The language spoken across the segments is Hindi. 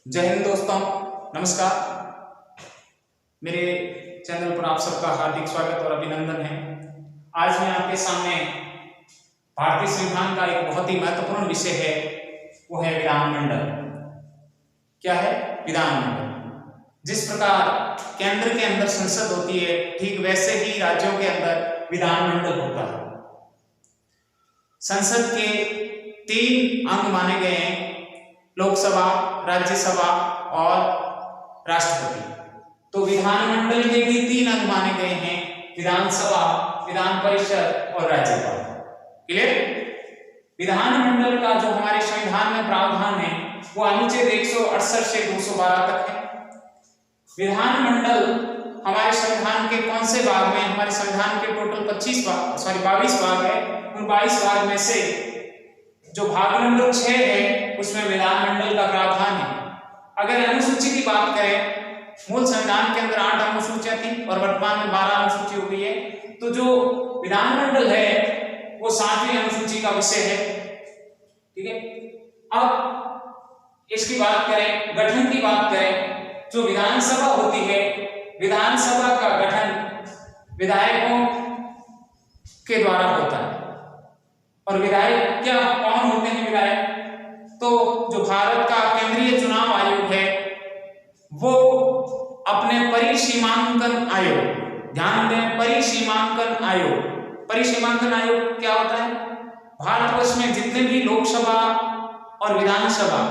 जय हिंद दोस्तों, नमस्कार। मेरे चैनल पर आप सबका हार्दिक स्वागत और अभिनंदन है। आज मैं आपके सामने भारतीय संविधान का एक बहुत ही महत्वपूर्ण विषय है, वो है विधानमंडल। क्या है? विधानमंडल। जिस प्रकार केंद्र के अंदर संसद होती है, ठीक वैसे ही राज्यों के अंदर विधानमंडल होता है। संसद के 3 अंग माने गए हैं: लोकसभा, राज्यसभा और राष्ट्रपति। तो विधानमंडल के भी 3 अंग माने गए हैं: विधानसभा, विधान परिषद और राज्यपाल। क्लियर? विधानमंडल का जो हमारे संविधान में प्रावधान है वो अनुच्छेद 168 से 212 तक है। विधानमंडल हमारे संविधान के कौन से भाग में? हमारे संविधान के टोटल 22 भाग है। उन 22 भाग में से जो भाग नंबर 6 है उसमें विधानमंडल का प्रावधान है। अगर अनुसूची की बात करें, मूल संविधान के अंदर 8 अनुसूचियां थी और वर्तमान में 12 अनुसूची हो गई है। तो जो विधानमंडल है वो 7वीं अनुसूची का विषय है। ठीक है। अब इसकी बात करें, गठन की बात करें, जो विधानसभा होती है, विधानसभा का गठन विधायकों के द्वारा होता है। और विधायक क्या कौन होते हैं? विधायक तो जो भारत का केंद्रीय चुनाव आयोग है वो अपने परिसीमांकन आयोग, ध्यान दें, परिसीमांकन आयोग क्या होता है? भारतवर्ष में जितने भी लोकसभा और विधानसभा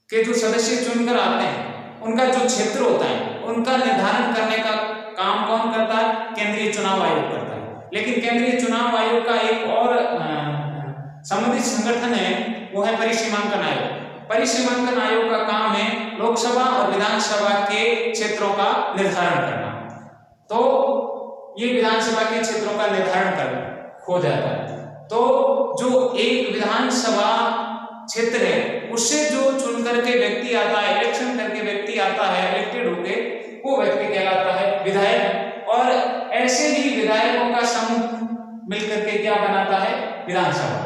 के जो सदस्य चुनकर आते हैं उनका जो क्षेत्र होता है उनका निर्धारण करने का काम कौन करता है? केंद्रीय चुनाव आयोग करता है। लेकिन केंद्रीय चुनाव आयोग का एक और संबंधित संगठन है, वो है परिसीमांकन आयोग। परिसीमांकन आयोग का काम है लोकसभा और विधानसभा के क्षेत्रों का निर्धारण करना। तो ये विधानसभा के क्षेत्रों का निर्धारण कर हो जाता है। तो जो एक विधानसभा क्षेत्र है उससे जो चुन करके व्यक्ति आता है, इलेक्शन करके व्यक्ति आता है, इलेक्टेड होके, वो व्यक्ति कहलाता है विधायक। और ऐसे ही विधायकों का समूह मिलकर के क्या बनाता है? विधानसभा।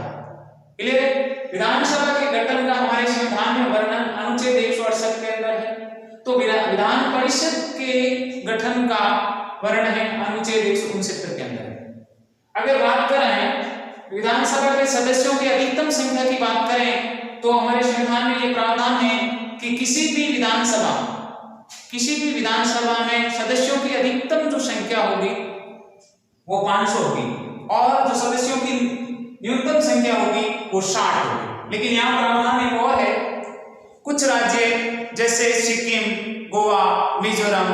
क्लियर? विधानसभा के गठन का हमारे संविधान में वर्णन अनुच्छेद 168 के अंदर है। तो विधान परिषद के गठन का वर्णन है अनुच्छेद 169 के अंदर है। अगर बात करें विधानसभा के सदस्यों की अधिकतम संख्या की बात करें तो हमारे संविधान में ये प्रावधान है कि किसी भी विधानसभा में सदस्यों की अधिकतम जो संख्या होगी वो 500 होगी और जो सदस्यों की न्यूनतम संख्या होगी वो 60 होगी। लेकिन यहाँ प्रावधान एक और है, कुछ राज्य जैसे सिक्किम, गोवा, मिजोरम,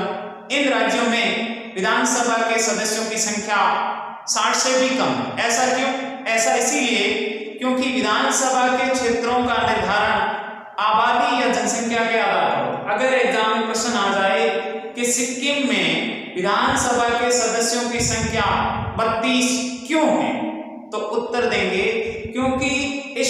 इन राज्यों में विधानसभा के सदस्यों की संख्या 60 से भी कम है। ऐसा क्यों? ऐसा इसीलिए क्योंकि विधानसभा के क्षेत्रों का निर्धारण आबादी या जनसंख्या के आधार पर। अगर एग्जाम में प्रश्न आ जाए कि सिक्किम में विधानसभा के सदस्यों की संख्या 32 क्यों है, तो उत्तर देंगे क्योंकि इस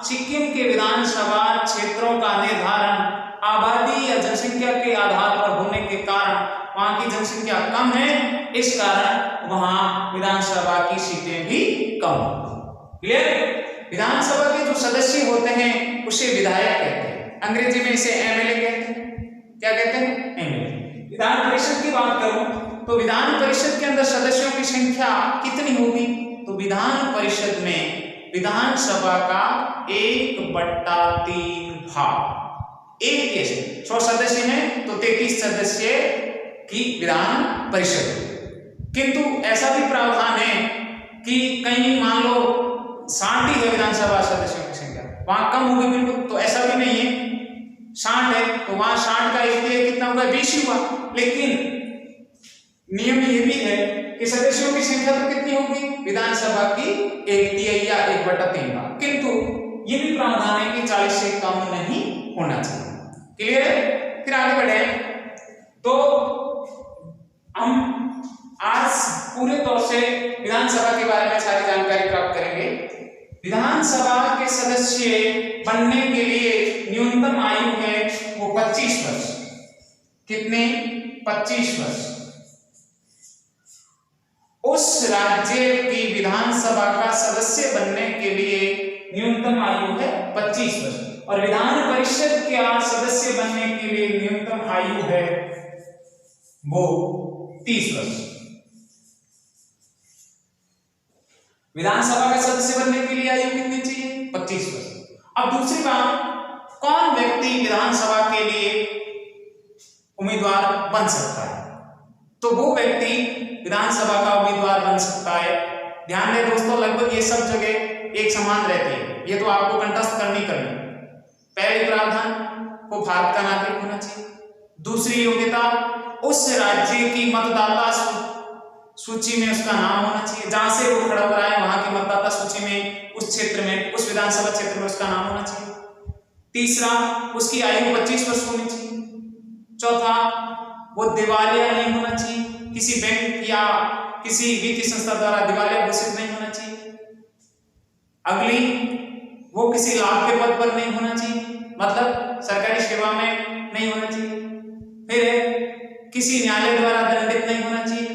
सिक्किम के विधानसभा क्षेत्रों का निर्धारण आबादी या जनसंख्या के आधार पर होने के कारण वहां की जनसंख्या कम है, इस कारण वहां विधानसभा की सीटें भी कम। क्लियर? विधानसभा के जो सदस्य होते हैं उसे विधायक कहते हैं, अंग्रेजी में इसे एमएलए कहते हैं। क्या कहते हैं? एमएलए। विधान परिषद की बात करूं तो विधान परिषद के अंदर सदस्यों की संख्या कितनी होगी? तो विधान परिषद में विधानसभा का 1/3 भाग, एक कैसे 100 सदस्य हैं तो 33 सदस्य की विधान परिषद। किंतु ऐसा भी प्रावधान है कि कहीं मान लो 60 ही है विधानसभा सदस्यों की संख्या, वहां कम होगी बिल्कुल, तो ऐसा भी नहीं है। 60 है तो वहां 60 का 1 कितना होगा? 20 हुआ। लेकिन नियम ये भी है कि सदस्यों की संख्या तो कितनी होगी? विधानसभा की 1/3 या 1/3 भाग। किंतु ये भी प्रावधान है कि 40 से कम नहीं होना चाहिए। क्लियर है? फिर आगे बढ़े तो हम आज पूरे तौर से विधानसभा के बारे में सारी जानकारी प्राप्त करेंगे। विधानसभा के सदस्य बनने के लिए न्यूनतम आयु है वो 25 वर्ष। कितने? 25 वर्ष। उस राज्य की विधानसभा का सदस्य बनने के लिए न्यूनतम आयु है 25 वर्ष। और विधान परिषद का सदस्य बनने के लिए न्यूनतम आयु है वो 30 वर्ष। विधानसभा का सदस्य बनने के लिए आयु कितनी चाहिए? 25 वर्ष। अब दूसरी बात, कौन व्यक्ति विधानसभा के लिए उम्मीदवार बन सकता है? तो वो व्यक्ति विधानसभा का उम्मीदवार बन सकता है। ध्यान दें दोस्तों, लगभग ये सब जगह एक समान रहती है, ये तो आपको कंठस्थ करनी। पहली प्रावधान को भारत का नागरिक होना चाहिए। दूसरी योग्यता, उस राज्य की मतदाता सूची में उसका नाम होना चाहिए, जहां से वो खड़ा हो रहा है वहां की मतदाता सूची में, उस क्षेत्र में, उस विधानसभा क्षेत्र में उसका नाम होना चाहिए। तीसरा, उसकी आयु 25 वर्ष होनी चाहिए। चौथा, वो दिवालिया नहीं होना चाहिए, किसी बैंक या किसी वित्तीय संस्था द्वारा दिवालिया घोषित नहीं होना चाहिए। अगली, वो किसी लाभ के पद पर नहीं होना चाहिए, मतलब सरकारी सेवा में नहीं होना चाहिए। फिर किसी न्यायालय द्वारा दंडित नहीं होना चाहिए,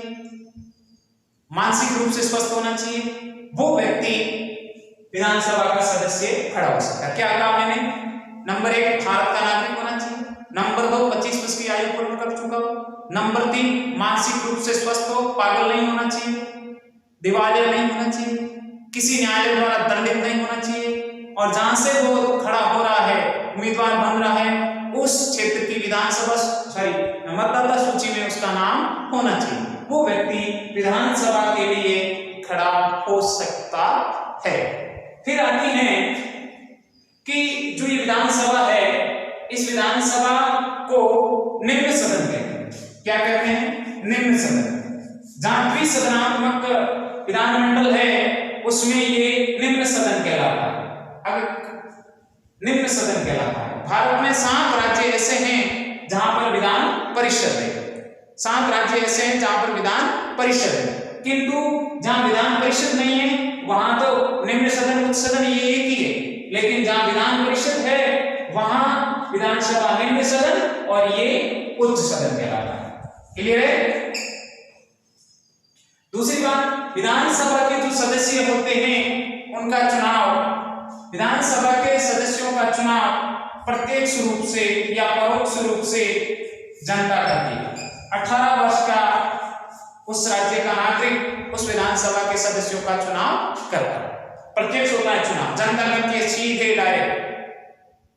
मानसिक रूप से स्वस्थ होना चाहिए। वो व्यक्ति विधानसभा का सदस्य खड़ा हो सकता है। क्या कहा मैंने? नंबर 1, भारत का नागरिक होना चाहिए। नंबर 2, 25 वर्ष की आयु पूर्ण कर चुका हो। नंबर 3, मानसिक रूप से स्वस्थ हो, पागल नहीं होना चाहिए, दिवालिया नहीं होना चाहिए, किसी न्यायालय द्वारा दंडित नहीं होना चाहिए, और जहां से वो खड़ा हो रहा है, उम्मीदवार बन रहा है, उस क्षेत्र की मतदाता सूची में उसका नाम होना चाहिए। वो व्यक्ति विधानसभा के लिए खड़ा हो सकता है। फिर आती है कि जो ये विधानसभा है, इस विधानसभा को निम्न सदन कहते हैं। क्या कहते हैं? निम्न सदन। जहां द्विसदनात्मक विधानमंडल है उसमें ये निम्न सदन कहलाता है। निम्न सदन कहलाता है। भारत में 7 राज्य ऐसे हैं जहां पर विधान परिषद है। 7 राज्य ऐसे हैं जहां पर विधान परिषद है, किंतु जहां विधान परिषद नहीं है वहां तो निम्न सदन उच्च सदन ये एक ही है, लेकिन जहां विधान परिषद है वहां विधानसभा निम्न सदन और ये उच्च सदन कहलाता है। क्लियर है? दूसरी बात, विधानसभा के जो सदस्य होते हैं उनका चुनाव, विधानसभा के सदस्यों का चुनाव प्रत्यक्ष रूप से या परोक्ष रूप से जनता करती है। 18 वर्ष का उस राज्य का नागरिक उस विधानसभा के सदस्यों का चुनाव करता है। प्रत्यक्ष होता है चुनाव, जनता करती है, सीधे डायरेक्ट।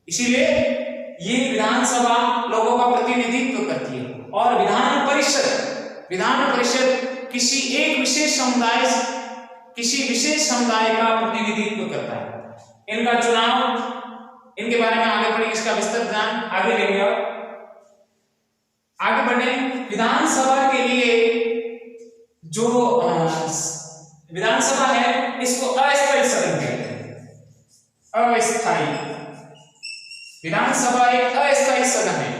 इसीलिए ये विधानसभा लोगों का प्रतिनिधित्व करती है। और विधान परिषद किसी एक विशेष समुदाय का प्रतिनिधित्व करता है। इनका चुनाव, इनके बारे में आगे बढ़े, इसका विस्तृत ज्ञान आगे लेंगे। आगे बढ़े, विधानसभा के लिए जो विधानसभा है इसको अस्थायी सदन कहते हैं। अस्थायी विधानसभा एक अस्थायी सदन है।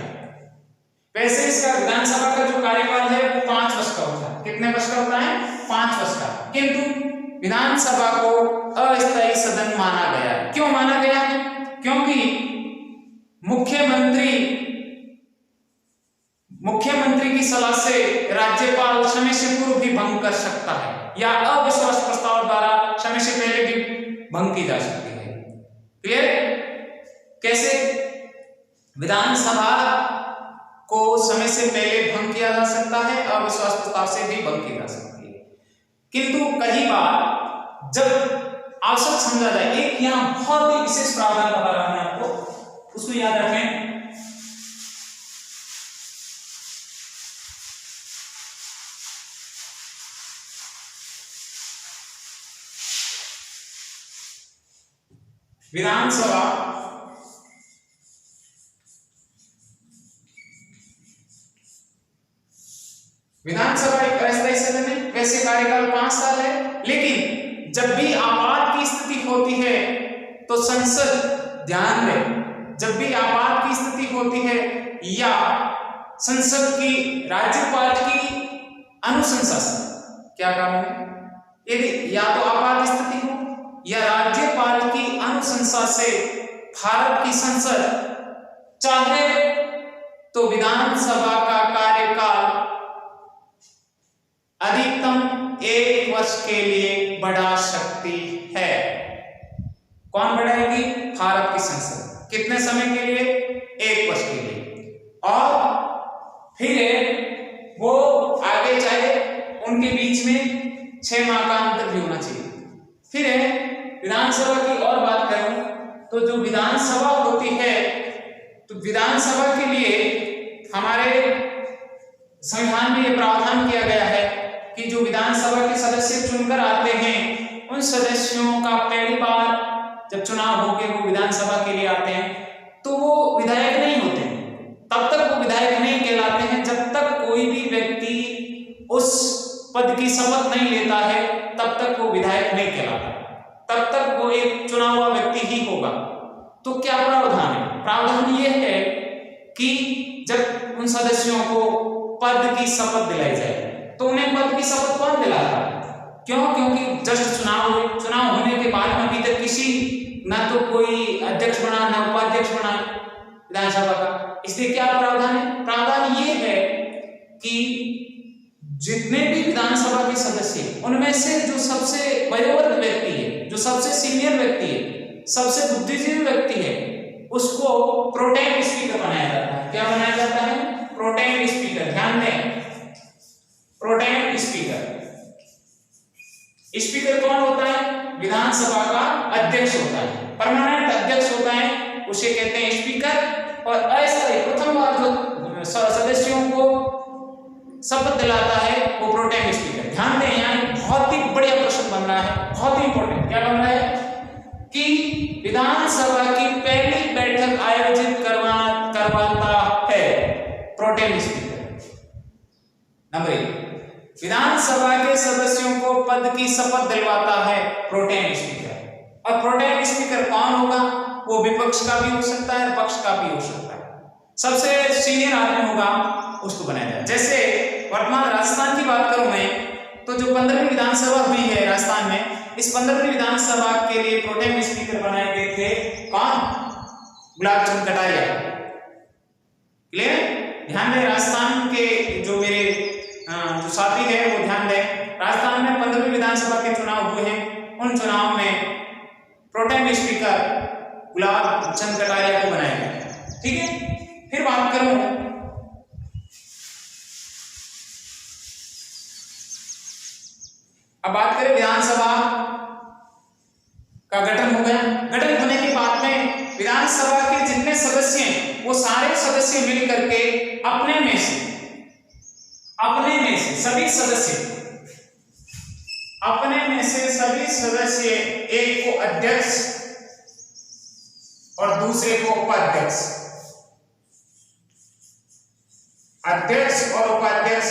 वैसे इसका विधानसभा का जो कार्यकाल है वो 5 वर्ष का होता है। कितने वर्ष का होता है? 5 वर्ष का। किंतु विधानसभा को अस्थायी सदन माना गया है। क्यों माना गया है? क्योंकि मुख्यमंत्री की सलाह से राज्यपाल समय से पूर्व भी भंग कर सकता है, या अविश्वास प्रस्ताव द्वारा समय से पहले भी भंग की जा सकती है। क्लियर? कैसे? विधानसभा को समय से पहले भंग किया जा सकता है, अविश्वास प्रस्ताव से भी भंग की जा सकती है। किंतु कई बार जब आवश्यक समझा जाए, एक यहाँ बहुत ही विशेष प्रावधान बता रहा हूं आपको, उसको याद रखें। विधानसभा एक अस्थायी सदन है। वैसे कार्यकाल 5 साल है, लेकिन जब भी आपात की स्थिति होती है तो संसद, ध्यान दें, जब भी आपात की स्थिति होती है या संसद की राज्यपाल की अनुशंसा से, क्या काम है, यदि या तो आपात स्थिति हो या राज्यपाल की अनुशंसा से भारत की संसद चाहे तो विधानसभा का कार्यकाल अधिकतम 1 वर्ष के लिए बढ़ा सकती है। कौन बढ़ाएगी? भारत की संसद। कितने समय के लिए? 1 वर्ष के लिए। और फिर वो आगे चाहे उनके बीच में 6 माह का अंतर भी होना चाहिए। फिर विधानसभा की और बात करूं तो जो विधानसभा होती है, तो विधानसभा के लिए हमारे संविधान में यह प्रावधान किया गया है कि जो विधानसभा के सदस्य चुनकर आते हैं, उन सदस्यों का पहली बार जब चुनाव होके वो विधानसभा के लिए आते हैं तो वो विधायक नहीं होते हैं। तब तक वो विधायक नहीं कहलाते हैं जब तक कोई भी व्यक्ति उस पद की शपथ नहीं लेता है, तब तक वो विधायक नहीं कहलाता, तब तक वो एक चुना हुआ व्यक्ति ही होगा। तो क्या प्रावधान है? प्रावधान ये है कि जब उन सदस्यों को पद की शपथ दिलाई जाए तो उन्हें पद की शपथ कौन दिलाता है? क्यों? क्योंकि जस्ट चुनाव हुए, चुनाव होने के बाद में अभी तक किसी ना तो कोई अध्यक्ष बना ना उपाध्यक्ष बना विधानसभा का। इसलिए क्या प्रावधान है? प्रावधान ये है कि जितने भी विधानसभा के सदस्य, उनमें से जो सबसे वयोवृद्ध व्यक्ति है, जो सबसे सीनियर व्यक्ति है, सबसे बुद्धिजीवी व्यक्ति है, उसको प्रोटेम स्पीकर बनाया जाता है। क्या बनाया जाता है? Pro tem speaker. ध्यान दें, प्रोटेम स्पीकर। स्पीकर कौन होता है? विधानसभा का अध्यक्ष होता है, परमानेंट अध्यक्ष होता है, उसे कहते हैं स्पीकर। और अस्थायी प्रथम बार जो सदस्यों को शपथ दिलाता है वो प्रोटेम स्पीकर। ध्यान दें, यहाँ बहुत ही बढ़िया प्रश्न बन रहा है, बहुत ही इंपॉर्टेंट। क्या बन रहा है कि विधानसभा की पहली बैठक आयोजित करवाता है प्रोटेम स्पीकर। नंबर 1, विधानसभा के सदस्यों को पद की शपथ दिलवाता है प्रोटेम स्पीकर। और प्रोटेम स्पीकर कौन होगा? वो विपक्ष का भी हो सकता है, पक्ष का भी हो सकता है। सबसे सीनियर आदमी होगा उसको बनाया जाए। जैसे वर्तमान राजस्थान की बात करूं मैं, तो जो 15वीं विधानसभा हुई है राजस्थान में, इस 15वीं विधानसभा के लिए प्रोटेम स्पीकर बनाए गए थे कौन? गुलाब चंद कटारिया। क्लियर? ध्यान दें, राजस्थान के जो मेरे जो साथी है वो ध्यान दें, राजस्थान में 15वीं विधानसभा के चुनाव हुए हैं। उन चुनाव में प्रोटेम स्पीकर गुलाब चंद कटारिया को बनाया गया। ठीक है, फिर बात करूं, अब बात करें विधानसभा का गठन हो गया। गठन होने के बाद में विधानसभा के जितने सदस्य हैं वो सारे सदस्य मिलकर के अपने में से सभी सदस्य, अपने में से सभी सदस्य एक को अध्यक्ष और दूसरे को उपाध्यक्ष, अध्यक्ष और उपाध्यक्ष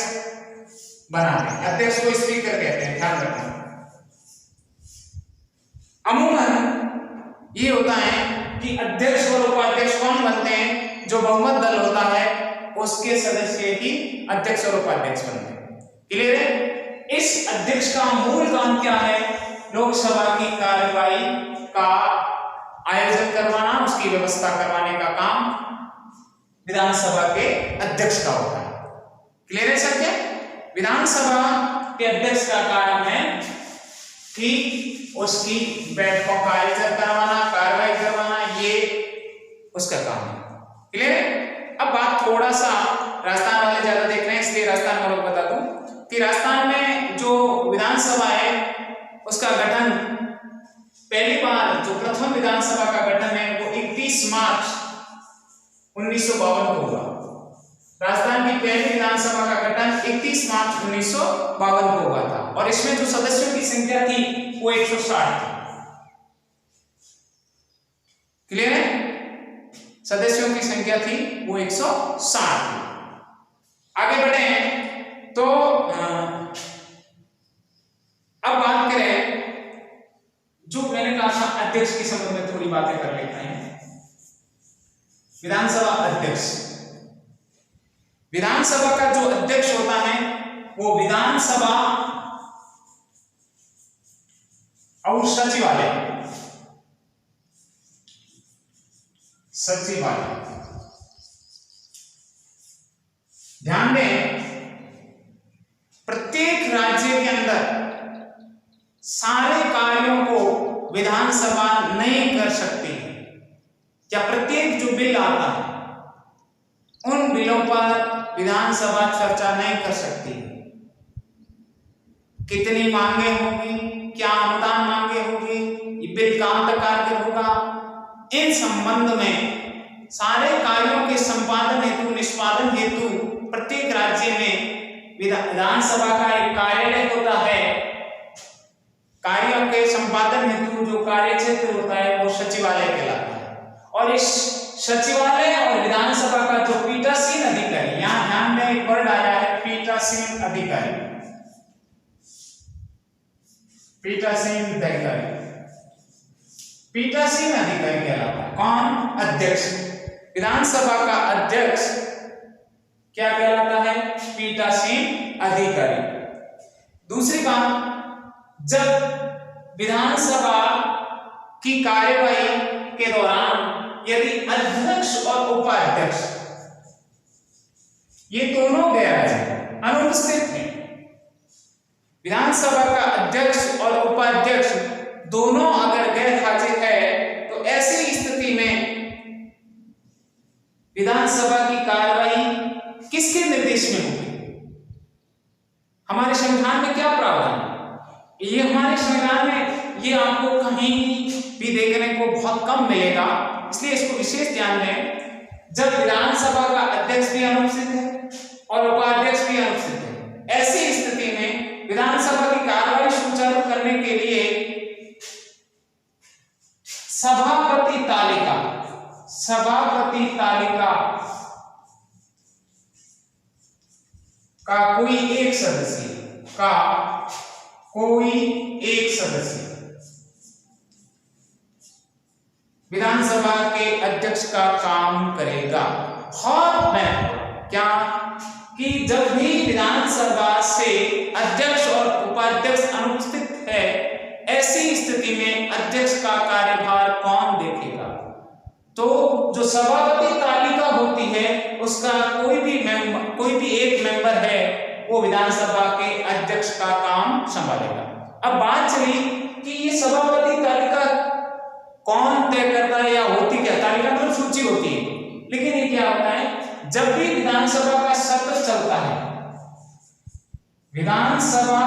बनाते हैं। अध्यक्ष को स्पीकर कहते हैं, ध्यान रखना। अमूमन ये होता है कि अध्यक्ष और उपाध्यक्ष कौन बनते हैं? जो बहुमत दल होता है उसके सदस्य ही अध्यक्ष और उपाध्यक्ष बनते हैं। क्लियर है? इस अध्यक्ष का मूल काम क्या है? लोकसभा की कार्यवाही का आयोजन करवाना, उसकी व्यवस्था करवाने का काम विधानसभा के अध्यक्ष का होता है। क्लियर है सर? क्या विधानसभा के अध्यक्ष का काम है कि उसकी बैठकों का आयोजन करवाना, कार्रवाई करवाना, ये उसका काम है। क्लियर है? अब बात थोड़ा सा राजस्थान वाले ज्यादा देख रहे हैं इसलिए राजस्थान वालों को बता दूं कि राजस्थान में जो विधानसभा है उसका गठन पहली बार, जो प्रथम विधानसभा का गठन है वो 31 मार्च 1952 को हुआ। राजस्थान की पहली विधानसभा का गठन 31 मार्च 1952 को हुआ था और इसमें जो सदस्यों की संख्या थी वो 160 थी। क्लियर है? सदस्यों की संख्या थी वो 160 थी। आगे बढ़े तो अब बात करें, जो मैंने कहा था अध्यक्ष के संबंध में थोड़ी बातें कर लेते हैं। विधानसभा अध्यक्ष, विधानसभा का जो अध्यक्ष होता है वो विधानसभा और सचिवालय। ध्यान दें, प्रत्येक राज्य के अंदर सारे कार्यों को विधानसभा नहीं या प्रत्येक जो बिल आता है उन बिलों पर विधानसभा चर्चा नहीं कर सकती। कितनी मांगे होगी, क्या अनुदान मांगे होगी, ये बिल कहां तक कारगर होगा, इन संबंध में सारे कार्यों के संपादन हेतु, निष्पादन हेतु प्रत्येक राज्य में विधानसभा का एक कार्यालय होता है। कार्यों के संपादन हेतु जो कार्य क्षेत्र होता है वो सचिवालय कहलाता है। और इस सचिवालय और विधानसभा का जो पीठासीन अधिकारी, यहाँ ध्यान में एक वर्ड आया है पीठासीन अधिकारी, पीठासीन अधिकारी, पीठासीन अधिकारी कहलाता है। कौन? अध्यक्ष। विधानसभा का अध्यक्ष क्या कहलाता है? पीठासीन अधिकारी। दूसरी बात, जब विधानसभा की कार्यवाही के दौरान यदि अध्यक्ष और उपाध्यक्ष ये दोनों गैर हाजिर, अनुपस्थित हैं, विधानसभा का अध्यक्ष और उपाध्यक्ष दोनों अगर गैर हाजिर है तो ऐसी स्थिति में विधानसभा की कार्यवाही किसके निर्देश में होगी? हमारे संविधान में क्या प्रावधान है? ये हमारे संविधान में ये आपको कहीं भी देखने को बहुत कम मिलेगा, इसलिए इसको विशेष ध्यान दें। जब विधानसभा का अध्यक्ष भी अनुपस्थित है और उपाध्यक्ष भी अनुपस्थित है, ऐसी स्थिति में विधानसभा की कार्यवाही सुचारू करने के लिए सभापति तालिका का कोई एक सदस्य विधानसभा के अध्यक्ष का काम करेगा। और मैं क्या कि जब भी विधानसभा से अध्यक्ष और उपाध्यक्ष अनुपस्थित है, ऐसी स्थिति में अध्यक्ष का कार्यभार कौन देखेगा? तो जो सभापति तालिका होती है उसका कोई भी एक मेंबर है वो विधानसभा के अध्यक्ष का काम संभालेगा। अब बात चली कि ये सभापति तालिका कौन तय करता है या होती क्या? तालिका तो सूची होती है, लेकिन ये क्या होता है, जब भी विधानसभा का सत्र चलता है, विधानसभा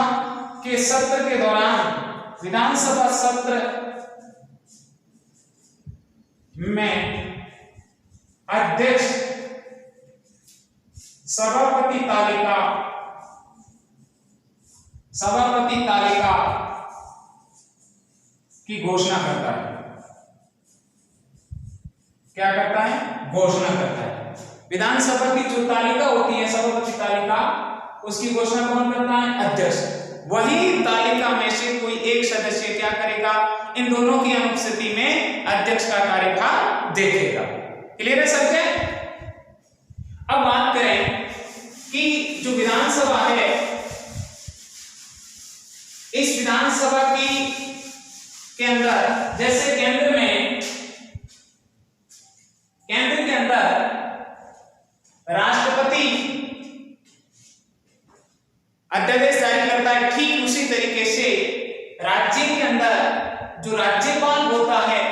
के सत्र के दौरान विधानसभा सत्र में अध्यक्ष सभापति तालिका की घोषणा करता है। क्या करता है? घोषणा करता है। विधानसभा की जो तालिका होती है, सभापति तालिका, उसकी घोषणा कौन करता है? अध्यक्ष। वही तालिका में से कोई एक सदस्य क्या करेगा? इन दोनों की अनुपस्थिति में अध्यक्ष का कार्यभार देखेगा। क्लियर है सबके? अब बात करें कि जो विधानसभा है, इस विधानसभा के अंदर जैसे केंद्र के अंदर राष्ट्रपति अध्यादेश जारी करता है, ठीक उसी तरीके से राज्य के अंदर जो राज्यपाल होता है,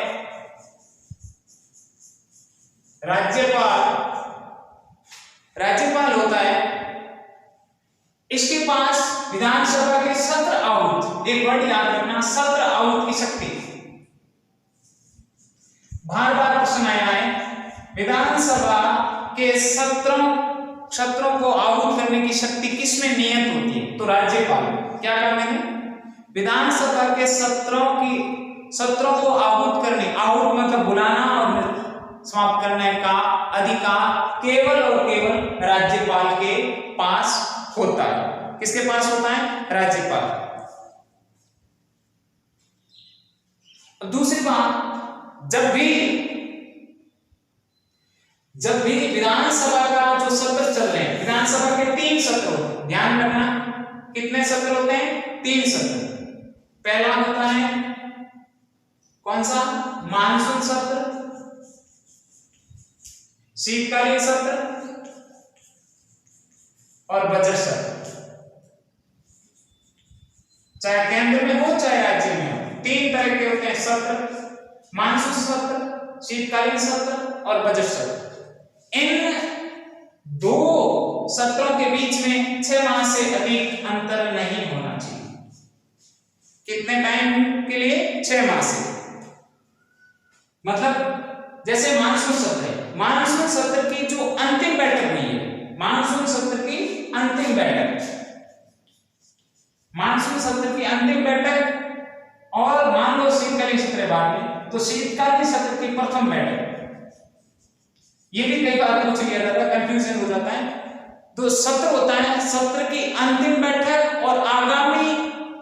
राज्यपाल होता है, इसके पास विधानसभा के सत्र आउट, एक वर्ड याद रखना, सत्र आउट की शक्ति। बार बार प्रश्न आया है, विधानसभा के सत्रों को आहूत करने की शक्ति किसमें नियत होती है? तो राज्यपाल। क्या करने में? विधानसभा के सत्रों को आहूत करने, आहूत मतलब बुलाना और समाप्त करने का अधिकार केवल और केवल राज्यपाल के पास होता है। किसके पास होता है? राज्यपाल। दूसरी बात, जब भी विधानसभा का जो सत्र चल रहे हैं, विधानसभा के 3 सत्र होते हैं, ध्यान रखना, कितने सत्र होते हैं? 3 सत्र। पहला होता है कौन सा? मानसून सत्र, शीतकालीन सत्र और बजट सत्र। चाहे केंद्र में हो चाहे राज्य में हो, 3 तरह के होते हैं सत्र: मानसून सत्र, शीतकालीन सत्र और बजट सत्र। इन दो सत्रों के बीच में 6 माह से अधिक अंतर नहीं होना चाहिए। कितने टाइम के लिए? 6 माह से। मतलब जैसे मानसून सत्र है, मानसून सत्र की जो अंतिम बैठक हुई है, मानसून सत्र की अंतिम बैठक, मानसून सत्र की अंतिम बैठक, और मान लो शीतकालीन सत्र बाद में, तो शीतकालीन सत्र की प्रथम बैठक। ये भी कई बार पूछ लिया जाता है, कंफ्यूजन हो जाता है। तो सत्र होता है, सत्र की अंतिम बैठक और आगामी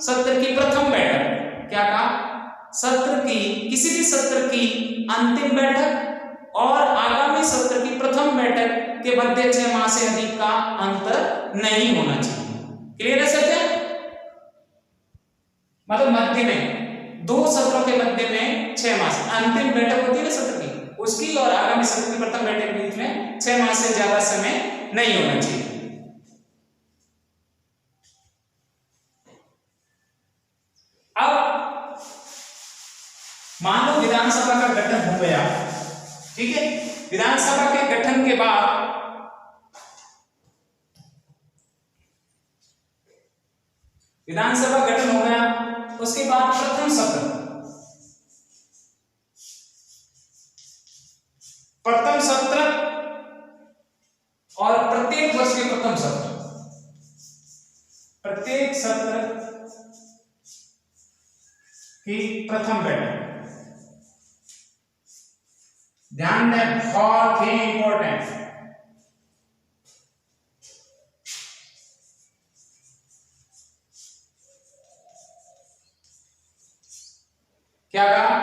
सत्र की प्रथम बैठक। क्या कहा? सत्र की, किसी भी सत्र की अंतिम बैठक और आगामी सत्र की प्रथम बैठक के मध्य 6 माह से अधिक का अंतर नहीं होना चाहिए। क्लियर है सत्य? मतलब मध्य में, दो सत्रों के मध्य में 6 माह से, अंतिम बैठक होती है ना सत्र की, उसकी और आगामी सत्र की प्रथम बैठक के बीच में 6 माह से ज्यादा समय नहीं होना चाहिए। अब मान लो विधानसभा का गठन हो गया, ठीक है? विधानसभा के गठन के बाद विधानसभा गठन हो गया, उसके बाद प्रथम सत्र, प्रथम सत्र और प्रत्येक वर्ष के प्रथम सत्र, प्रत्येक सत्र की प्रथम बैठक। ध्यान दें, बहुत ही इंपॉर्टेंट। क्या कहा?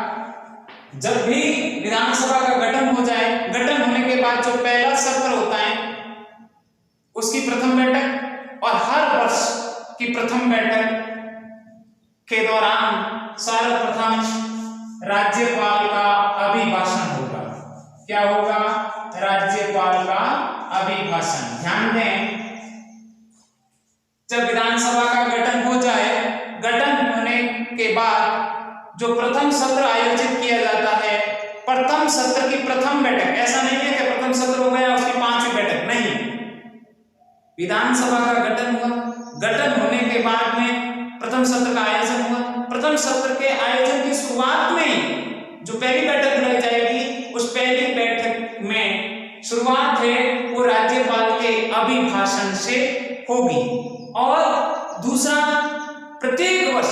जब भी विधानसभा का गठन हो जाए, गठन होने के बाद जो पहला सत्र होता है उसकी प्रथम बैठक, और हर वर्ष की प्रथम बैठक के दौरान सर्वप्रथम राज्यपाल का अभिभाषण होगा। क्या होगा? राज्यपाल का अभिभाषण। ध्यान दें, जब विधानसभा का गठन हो जाए, गठन होने के बाद जो प्रथम सत्र आयोजित किया जाता है, प्रथम सत्र की प्रथम बैठक, ऐसा नहीं है कि प्रथम सत्र हो गया उसकी 5वीं बैठक, नहीं। विधानसभा का गठन हुआ, गठन होने के बाद में प्रथम सत्र का आयोजन हुआ, प्रथम सत्र के आयोजन की शुरुआत में जो पहली बैठक बुलाई जाएगी, उस पहली बैठक में शुरुआत है वो राज्यपाल के अभिभाषण से होगी। और दूसरा, प्रत्येक वर्ष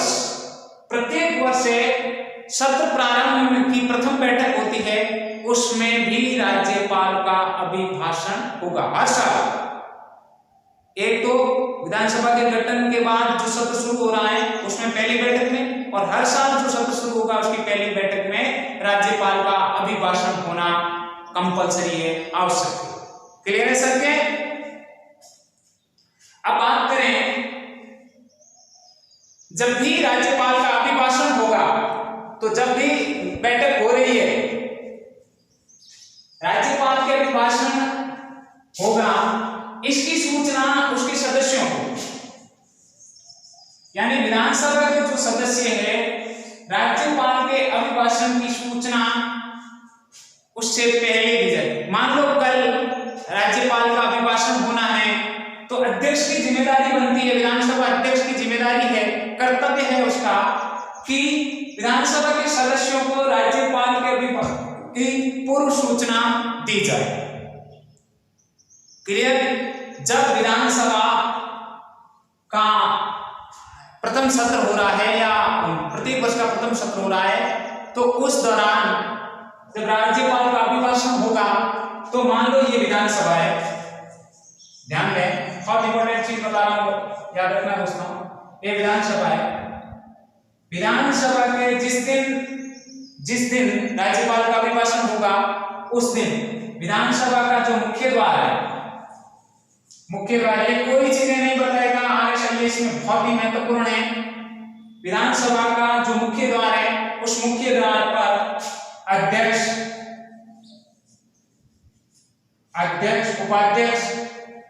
सत्र प्रारंभ की प्रथम बैठक होती है, उसमें भी राज्यपाल का अभिभाषण होगा हर साल। एक तो विधानसभा के गठन के बाद जो सत्र शुरू हो रहा है उसमें पहली बैठक में, और हर साल जो सत्र शुरू होगा उसकी पहली बैठक में राज्यपाल का अभिभाषण होना कंपलसरी है, आवश्यक है। क्लियर है सर? के अब बात करें, जब भी राज्यपाल का अभिभाषण होगा, तो जब भी बैठक हो रही है, राज्यपाल के अभिभाषण होगा, इसकी सूचना उसके सदस्यों को, यानी विधानसभा के जो सदस्य हैं, राज्यपाल के अभिभाषण की सूचना उससे पहले दी जाए। मान लो कल राज्यपाल का अभिभाषण होना है, तो अध्यक्ष की जिम्मेदारी बनती है, विधानसभा अध्यक्ष की जिम्मेदारी है, कर्तव्य है उसका कि विधानसभा के सदस्यों को राज्यपाल के अभिभाषण की पूर्व सूचना दी जाए। क्लियर? जब विधानसभा का प्रथम सत्र हो रहा है या प्रत्येक वर्ष का प्रथम सत्र हो रहा है, तो उस दौरान जब राज्यपाल का अभिभाषण होगा, तो मान लो ये विधानसभा है, ध्यान दें, बहुत इंपॉर्टेंट चीज बता रहा हूं, याद रखना दोस्तों, ये विधानसभा है। विधानसभा के जिस दिन राज्यपाल का अभिभाषण होगा, उस दिन विधानसभा का जो मुख्य द्वार है, मुख्य द्वार, ये कोई चीजें नहीं बताएगा, आगे चलिए इसमें बहुत ही महत्वपूर्ण है। विधानसभा का जो मुख्य द्वार है, उस मुख्य द्वार पर अध्यक्ष, उपाध्यक्ष,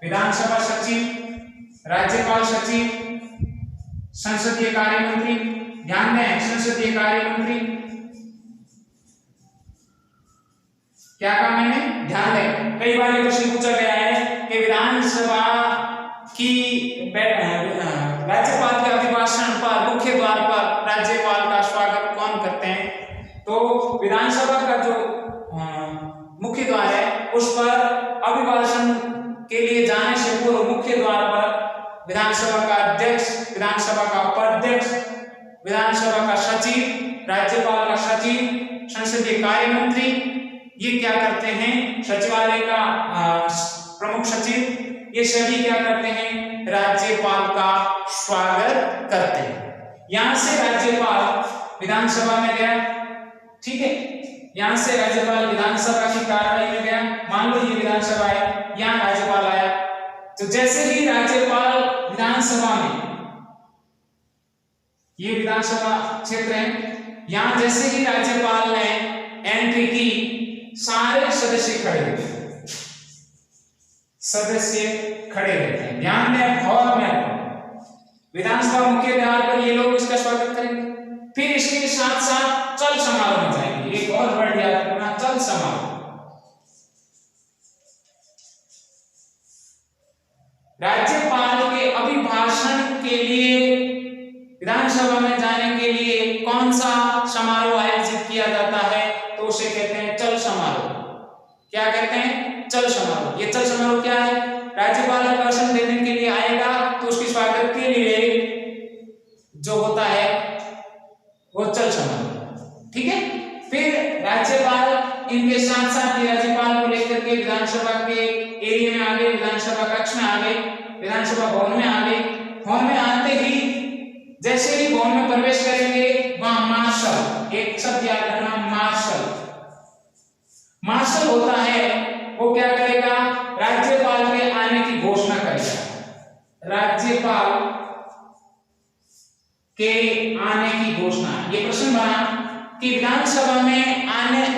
विधानसभा सचिव, राज्यपाल सचिव, संसदीय कार्य मंत्री, ध्यान दें, संसदीय कार्य मंत्री, क्या कहा मैंने, ध्यान दें। कई बार ये प्रश्न पूछा गया है कि विधानसभा की राज्यपाल के अभिभाषण पर मुख्य द्वार पर राज्यपाल का स्वागत कौन करते हैं। तो विधानसभा का जो मुख्य द्वार है उस पर अभिभाषण के लिए जाने से पूर्व मुख्य द्वार पर विधानसभा का अध्यक्ष, विधानसभा का उपाध्यक्ष, विधानसभा का सचिव, राज्यपाल का सचिव, संसदीय कार्य मंत्री, ये क्या करते हैं, सचिवालय का प्रमुख सचिव, ये सभी क्या करते हैं, राज्यपाल का स्वागत करते हैं। यहां से राज्यपाल विधानसभा में गया, ठीक है, यहां से राज्यपाल विधानसभा की कार्यवाही में गया। मान लो ये विधानसभा है, यहां राज्यपाल आया, तो जैसे ही राज्यपाल विधानसभा में, ये विधानसभा क्षेत्र है, यहां जैसे ही राज्यपाल ने एंट्री की, सारे सदस्य खड़े रहते हैं, सदस्य खड़े रहते हैं। ध्यान दें, हॉल में विधानसभा मुख्य द्वार पर ये लोग इसका स्वागत करेंगे। फिर इसके साथ साथ चल समारोह में जाएंगे, एक और वर्ड याद रखना, चल समारोह। राज्यपाल के अभिभाषण के लिए विधानसभा में जाने के लिए कौन सा समारोह आयोजित किया जाता है, तो उसे कहते हैं चल समारोह। क्या कहते हैं, चल समारोह। ये चल समारोह क्या है, राज्यपाल अभिभाषण देने के लिए आएगा तो उसके स्वागत के लिए जो होता है वो चल समारोह, ठीक है। फिर राज्यपाल इनके साथ साथ राज्यपाल को लेकर के विधानसभा के एरिया में आ गए, विधानसभा कक्ष में आ गए, विधानसभा भवन में आ गए। भवन में आते ही जैसे ही भवन में प्रवेश करेंगे, वहां मार्शल, एक शब्द याद रखना, मार्शल। मार्शल होता है, वो क्या करेगा, राज्यपाल के आने की घोषणा करेगा। राज्यपाल के आने की घोषणा, ये प्रश्न बना कि विधानसभा में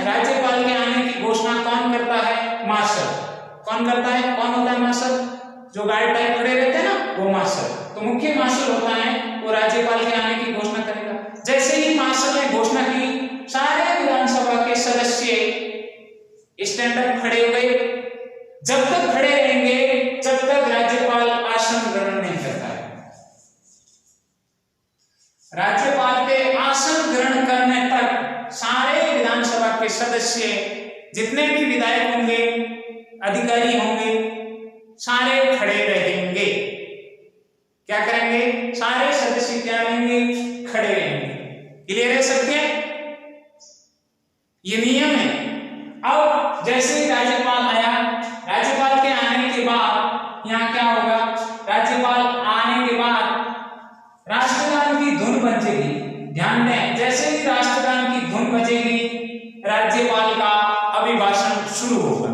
राज्यपाल के आने की घोषणा कौन करता है, मार्शल। कौन करता है, कौन होता है मार्शल, जो गार्ड टाइप खड़े रहते हैं ना, वो मार्शल। तो मुख्य मार्शल होता है, वो राज्यपाल के आने की घोषणा करेगा। जैसे ही मार्शल ने घोषणा की, सारे विधानसभा के सदस्य स्टैंड अप खड़े हो गए। जब तक खड़े रहेंगे जब तक राज्यपाल आसन ग्रहण नहीं करता है। राज्यपाल के आसन ग्रहण करने तक सारे विधानसभा के सदस्य, जितने भी विधायक होंगे, अधिकारी होंगे, सारे खड़े रहेंगे। क्या करेंगे, सारे सदस्य क्या रहेंगे, खड़े रहेंगे। क्लियर है सबके, ये नियम है। अब जैसे ही राज्यपाल आया, राज्यपाल के आने के बाद यहाँ क्या होगा, राज्यपाल आने के बाद राष्ट्रगान की धुन बजेगी। ध्यान दें, जैसे ही राष्ट्रगान की धुन बजेगी, राज्यपाल का अभिभाषण शुरू होगा।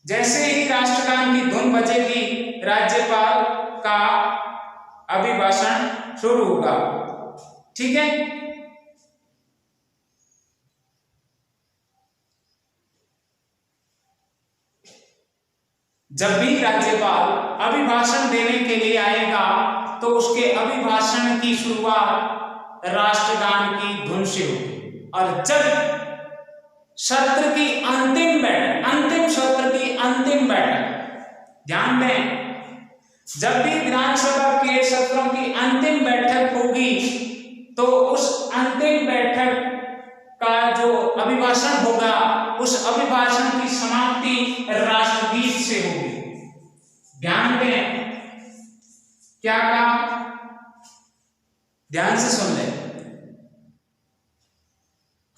जैसे ही राष्ट्रगान की धुन बजेगी, राज्यपाल का अभिभाषण शुरू होगा, ठीक है। जब भी राज्यपाल अभिभाषण देने के लिए आएगा तो उसके अभिभाषण की शुरुआत राष्ट्रगान की धुन से होगी। और जब सत्र की अंतिम सत्र की अंतिम बैठक, ध्यान दें, जब भी विधानसभा के सत्रों की अंतिम बैठक होगी तो उस अंतिम बैठक का जो अभिभाषण होगा, उस अभिभाषण की समाप्ति राष्ट्रगीत से होगी। ध्यान दें, क्या कहा, ध्यान से सुन ले।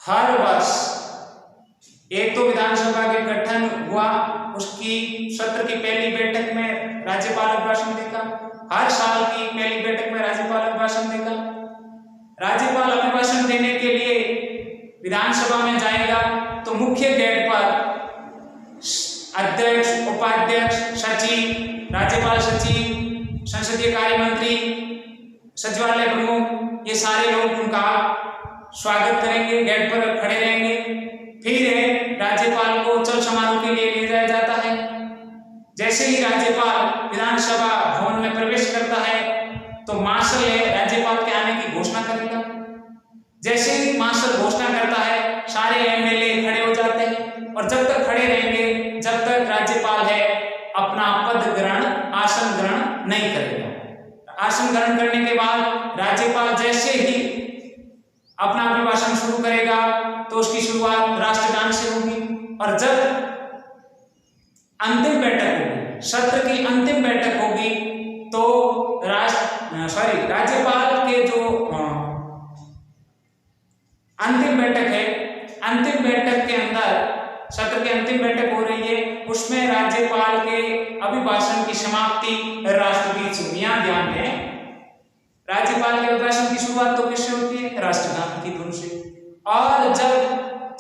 हर वर्ष एक तो विधानसभा के गठन हुआ, उसकी सत्र की पहली बैठक में राज्यपाल अभिभाषण देगा। हर साल की पहली बैठक में राज्यपाल अभिभाषण देगा। राज्यपाल अभिभाषण देने के लिए विधानसभा में जाएगा तो मुख्य गेट पर अध्यक्ष, उपाध्यक्ष, सचिव, राज्यपाल सचिव, संसदीय कार्य मंत्री, सचिवालय प्रमुख, ये सारे लोग उनका स्वागत करेंगे, गेट पर खड़े रहेंगे। फिर राज्यपाल को चल समारोह के लिए ले जाया जाता है। जैसे ही राज्यपाल विधानसभा भवन में प्रवेश करता है तो मार्शल राज्यपाल के आने की घोषणा करेगा। जैसे ही मार्शल घोषणा करता है, सारे एमएलए खड़े हो जाते और जब तक खड़े रहेंगे, जब तक राज्यपाल है अपना पद ग्रहण, आसन ग्रहण नहीं करेगा। आसन ग्रहण करने के बाद राज्यपाल जैसे ही अपना अभिभाषण शुरू करेगा तो उसकी शुरुआत राष्ट्रगान से होगी, और जब अंतिम बैठक होगी, सत्र की अंतिम बैठक होगी, तो राज्यपाल के जो अंतिम बैठक है, अंतिम बैठक के अंदर, सत्र की अंतिम बैठक हो रही है, उसमें राज्यपाल के अभिभाषण की समाप्ति राष्ट्रगीत से। यहाँ ध्यान दें, राज्यपाल के अभिभाषण की शुरुआत तो किससे होती है? राष्ट्रगान की धुन से। और जब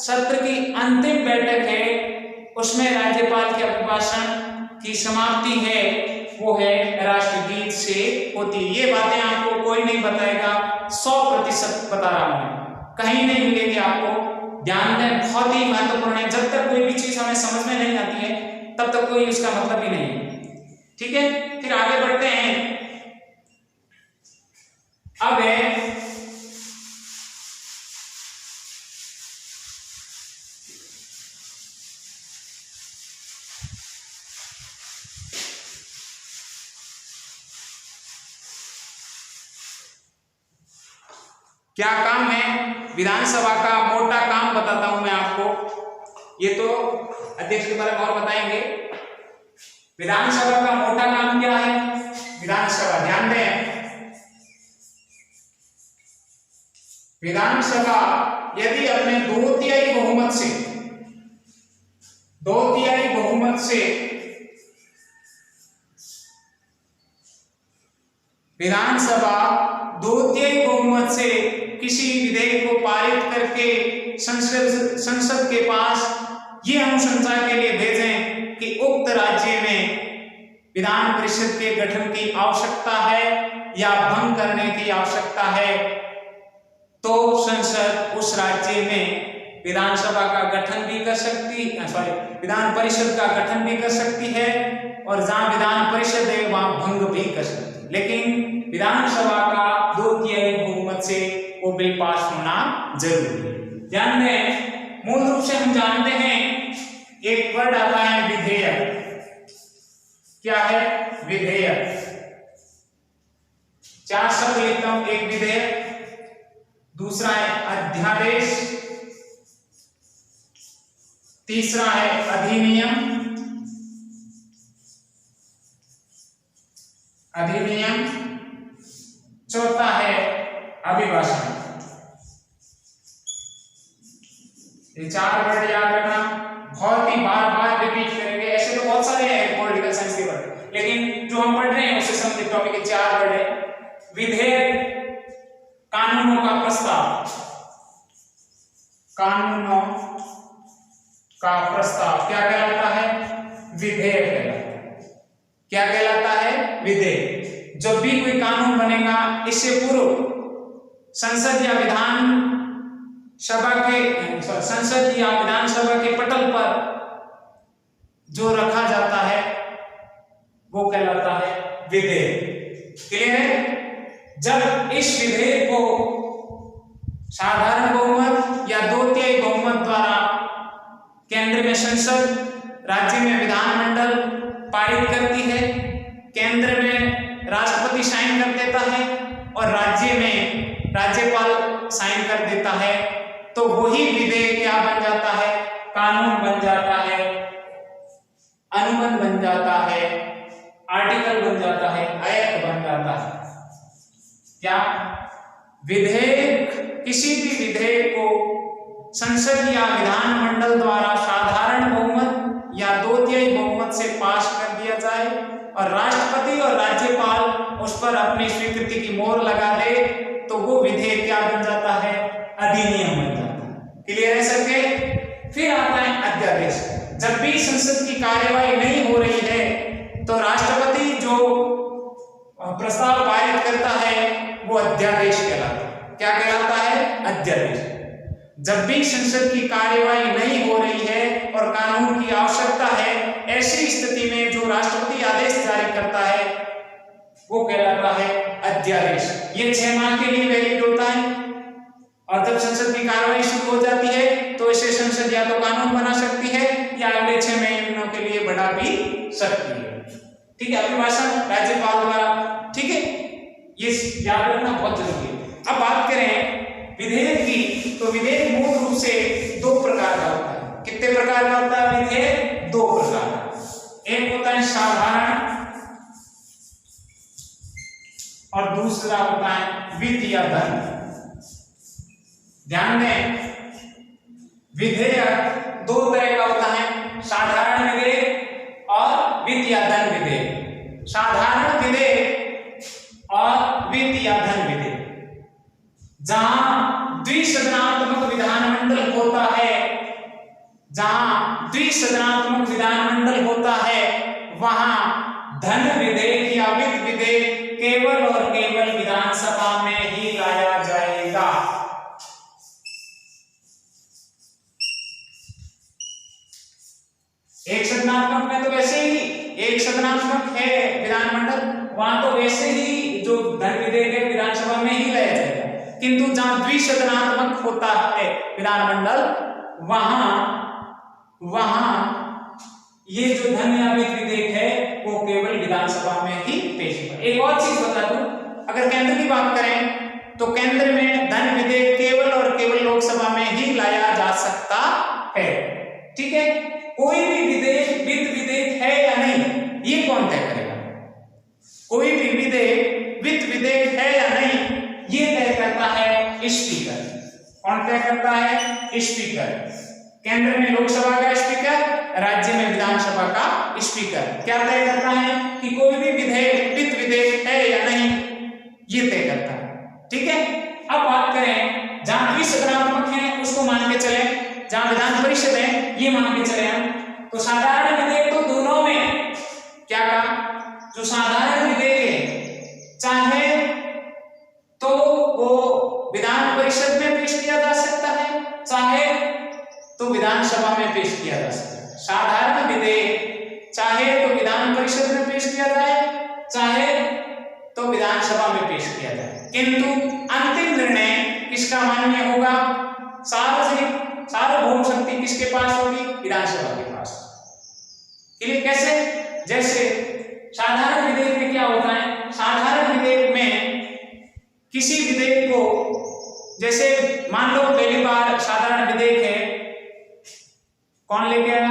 सत्र की अंतिम बैठक है, उसमें राज्यपाल के अभिभाषण की समाप्ति है, वो है राष्ट्रगीत से होती है। ये बातें आपको कोई नहीं बताएगा, 100% बता रहा हूं, कहीं नहीं मिलेगी आपको। ध्यान दें, बहुत ही महत्वपूर्ण है। जब तक कोई भी चीज हमें समझ में नहीं आती है, तब तक कोई उसका मतलब ही नहीं है। ठीक है, फिर आगे बढ़ते हैं। अब है क्या काम है विधानसभा का, मोटा काम बताता हूं मैं आपको। ये तो अध्यक्ष के बारे में और बताएंगे। विधानसभा का मोटा काम क्या है? विधानसभा, ध्यान दें, विधानसभा यदि अपने 2/3 बहुमत से, 2/3 बहुमत से विधानसभा 2/3 बहुमत से किसी विधेयक को पारित करके संसद के पास ये अनुशंसा के लिए भेजें कि उक्त राज्य में विधान परिषद के गठन की आवश्यकता है या भंग करने की आवश्यकता है, तो संसद उस राज्य में विधानसभा का गठन भी कर सकती, विधान परिषद का गठन भी कर सकती है, और जहां विधान परिषद है वहां भंग भी कर सकती है। लेकिन विधानसभा का 2/3 बहुमत से वो बिल पास होना जरूरी है। ध्यान दें, मूल रूप से हम जानते हैं एक वर्ड आता है विधेयक। क्या है? विधेयक। 4 शब्द लिखता हूं, एक विधेयक, दूसरा है अध्यादेश, तीसरा है अधिनियम, अधिनियम, चौथा है अभिभाषण। ये 4 वर्ड याद रखना, बहुत ही बार बार रिपीट करेंगे। ऐसे तो बहुत सारे हैं पॉलिटिकल साइंस के वर्ड, लेकिन जो हम पढ़ रहे हैं उससे संबंधित टॉपिक के 4 वर्ड है। विधेयक, कानूनों का प्रस्ताव, कानूनों का प्रस्ताव क्या कहलाता है? विधेयक कहलाता है। क्या कहलाता है? विधेयक। जब भी कोई कानून बनेगा, इससे पूर्व संसद या विधानसभा के पटल पर जो रखा जाता है वो कहलाता है विधेयक। क्लियर है? जब इस विधेयक को साधारण बहुमत या 2/3 बहुमत द्वारा केंद्र में संसद, राज्य में विधानमंडल पारित करती है, केंद्र में राष्ट्रपति साइन कर देता है और राज्य में राज्यपाल साइन कर देता है, तो वही विधेयक क्या बन जाता है? कानून बन जाता है, अनुबंध बन जाता है, आर्टिकल बन जाता है, एक्ट बन जाता है। क्या? विधेयक, किसी भी विधेयक को संसद या विधानमंडल द्वारा साधारण बहुमत या 2/3 बहुमत से पास कर दिया जाए और राष्ट्रपति और राज्यपाल उस पर अपनी स्वीकृति की मोहर लगा दे, तो वो विधेयक क्या बन जाता है? अधिनियम बन जाता है। क्लियर है सबके? फिर आता है अध्यादेश। जब भी संसद की कार्यवाही नहीं हो रही है तो राष्ट्रपति जो प्रस्ताव पारित करता है वो अध्यादेश कहलाता है। क्या कहलाता है? अध्यादेश। जब भी संसद की कार्यवाही नहीं हो रही है और कानून की आवश्यकता है, ऐसी स्थिति में जो राष्ट्रपति आदेश जारी करता है वो कहलाता है अध्यादेश। ये 6 माह के लिए वैलिड होता है और जब संसद की कार्यवाही शुरू हो जाती है तो इसे संसद या तो कानून बना सकती है सकती है। ठीक है, अभिभाषण राज्यपाल द्वारा। ठीक है, ये याद रखना बहुत जरूरी है। अब बात करें विधेयक की, तो विधेयक मूल रूप से दो प्रकार का होता है। कितने प्रकार का होता है विधेयक? दो प्रकार का। एक होता है साधारण और दूसरा होता है वित्त या धन। ध्यान दें, विधेयक दो तरह का होता है, साधारण विधेयक और वित्त या धन विधेयक। साधारण विधेयक और वित्त या धन विधेयक, जहां द्विसदनात्मक विधानमंडल होता है, जहां द्विसदनात्मक विधानमंडल होता है, वहां धन विधेयक या वित्त विधेयक केवल और केवल विधानसभा में ही लाया जाएगा। एक सदनात्मक में तो वैसे ही, एक सदनात्मक है विधानमंडल, वहां तो वैसे ही जो धन विधेयक है विधानसभा में ही लाया जाएगा। किंतु जहां द्विसदनात्मक होता है विधानमंडल, वहां ये जो धन या वित्त विधेयक है वो केवल विधानसभा में ही पेश होगा। एक और चीज बता दूं, अगर केंद्र की बात करें तो केंद्र में धन विधेयक केवल और केवल लोकसभा में ही लाया जा सकता है। ठीक है, कोई भी विधेयक वित्त विधेयक है या नहीं, ये कौन तय करेगा? कोई भी विधेयक वित्त विधेयक है या नहीं, ये तय करता है स्पीकर। कौन तय करता है? स्पीकर। केंद्र में लोकसभा का स्पीकर, राज्य में विधानसभा का स्पीकर क्या तय करता है कि कोई भी विधेयक वित्त विधेयक है या नहीं, ये तय करता है। ठीक है, अब बात करें जहां द्विसदनात्मक है उसको मान के चले, जहां विधान परिषद है ये मान के चले हम, तो साधारण विधेयक तो दोनों में क्या कहा, जो साधारण विधेयक है चाहे तो वो विधान परिषद में पेश किया जा सकता है, चाहे तो विधानसभा में पेश किया जा सकता है। साधारण विधेयक चाहे तो विधान परिषद में पेश किया जाए, चाहे तो विधानसभा में पेश किया जाए, किंतु अंतिम निर्णय किसका मान्य होगा? सार्वभौम शक्ति किसके पास होगी? विधानसभा के पास। क्लियर? कैसे? जैसे साधारण विधेयक में क्या होता है, साधारण विधेयक में किसी विधेयक को, जैसे मान लो पहली बार साधारण विधेयक है, कौन लेके आया